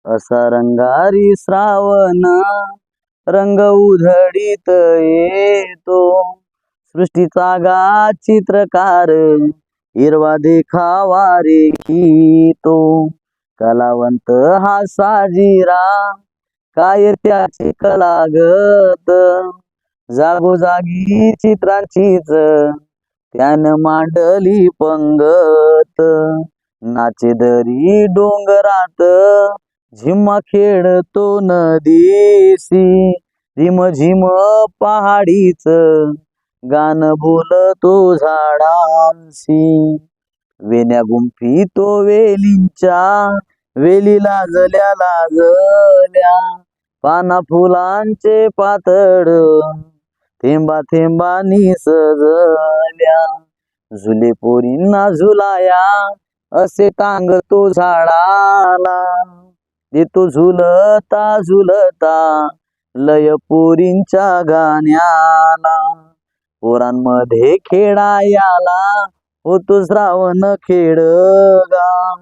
असा रंगारी श्रावण रंग उधळीत येतो. सृष्टीचा गा चित्रकार हिरवा देखावा रेखितो. कलावंत हा साजिरा काय त्याची कलागत. जागोजागी चित्रांचीच त्यानं मांडली पंगत. नाचे दरी डोंगरात झिम्मा खेळतो नदीसी. झिम पहाडीच गाणं बोलतो झाडांशी. वेण्या गुंफी तो वेलींच्या वेली लाजल्या लाजल्या. पाना फुलांचे पातळ थेंबा थेंबानी सजल्या. झुले पोरींना झुलाया असे टांगतो झाडाला. देतो झुलता झुलता लय पोरींच्या गाण्याला. पोरांमध्ये खेळायाला होतो श्रावण खेडगा.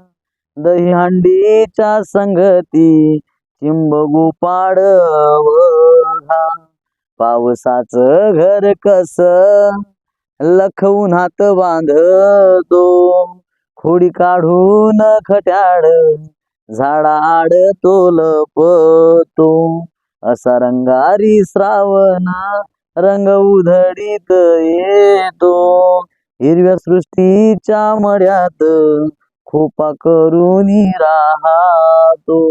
दहीहंडीच्या संगती चिंबगू पाडवघा. पावसाचं घर कस लखवून बांधतो. खोडी काढून खट्याळ झाडाआड तो लपतो. असा रंगारी श्रावण रंग उधळीत येतो. हिरव्या सृष्टीच्या मड्यात खोपा करून राहतो.